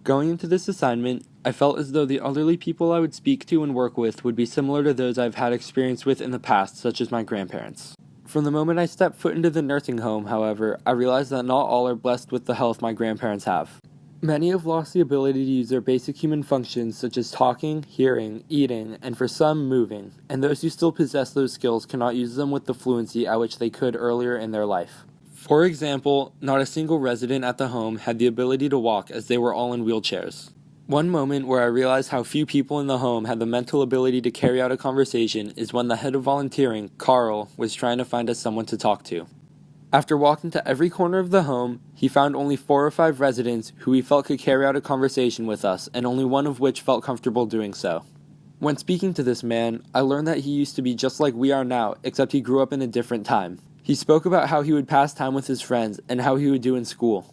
Going into this assignment, I felt as though the elderly people I would speak to and work with would be similar to those I've had experience with in the past, such as my grandparents. From the moment I stepped foot into the nursing home, however, I realized that not all are blessed with the health my grandparents have. Many have lost the ability to use their basic human functions such as talking, hearing, eating, and for some, moving, and those who still possess those skills cannot use them with the fluency at which they could earlier in their life. For example, not a single resident at the home had the ability to walk as they were all in wheelchairs. One moment where I realized how few people in the home had the mental ability to carry out a conversation is when the head of volunteering, Carl, was trying to find us someone to talk to. After walking to every corner of the home, he found only 4 or 5 residents who he felt could carry out a conversation with us, and only one of which felt comfortable doing so. When speaking to this man, I learned that he used to be just like we are now, except he grew up in a different time. He spoke about how he would pass time with his friends and how he would do in school.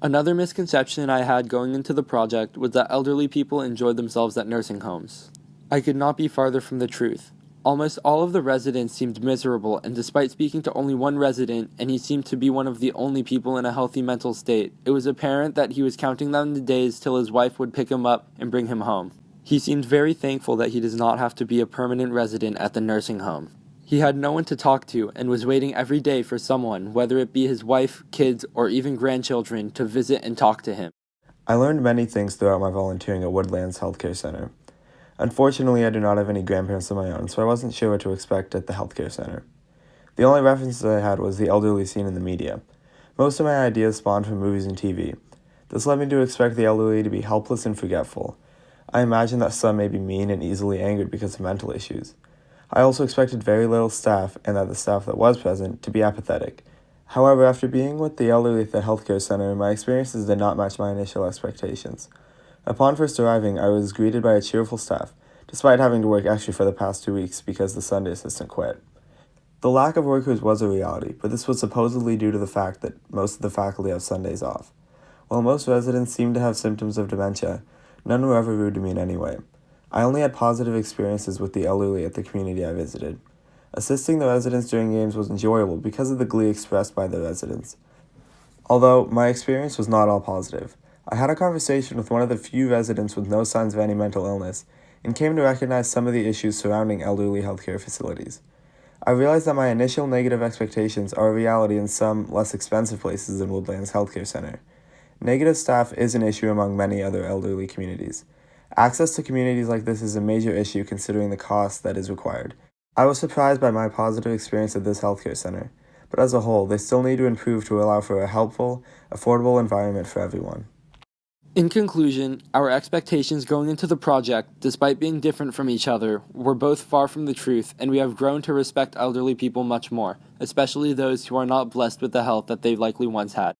Another misconception I had going into the project was that elderly people enjoyed themselves at nursing homes. I could not be farther from the truth. Almost all of the residents seemed miserable, and despite speaking to only one resident, and he seemed to be one of the only people in a healthy mental state, it was apparent that he was counting down the days till his wife would pick him up and bring him home. He seemed very thankful that he does not have to be a permanent resident at the nursing home. He had no one to talk to and was waiting every day for someone, whether it be his wife, kids, or even grandchildren, to visit and talk to him. I learned many things throughout my volunteering at Woodlands Healthcare Center. Unfortunately, I do not have any grandparents of my own, so I wasn't sure what to expect at the healthcare center. The only references I had was the elderly seen in the media. Most of my ideas spawned from movies and TV. This led me to expect the elderly to be helpless and forgetful. I imagined that some may be mean and easily angered because of mental issues. I also expected very little staff, and that the staff that was present to be apathetic. However, after being with the elderly at the healthcare center, my experiences did not match my initial expectations. Upon first arriving, I was greeted by a cheerful staff, despite having to work extra for the past 2 weeks because the Sunday assistant quit. The lack of workers was a reality, but this was supposedly due to the fact that most of the faculty have Sundays off. While most residents seemed to have symptoms of dementia, none were ever rude to me in any way. I only had positive experiences with the elderly at the community I visited. Assisting the residents during games was enjoyable because of the glee expressed by the residents. Although my experience was not all positive, I had a conversation with one of the few residents with no signs of any mental illness and came to recognize some of the issues surrounding elderly healthcare facilities. I realized that my initial negative expectations are a reality in some less expensive places than Woodlands Healthcare Center. Negative staff is an issue among many other elderly communities. Access to communities like this is a major issue considering the cost that is required. I was surprised by my positive experience at this healthcare center, but as a whole, they still need to improve to allow for a helpful, affordable environment for everyone. In conclusion, our expectations going into the project, despite being different from each other, were both far from the truth, and we have grown to respect elderly people much more, especially those who are not blessed with the health that they likely once had.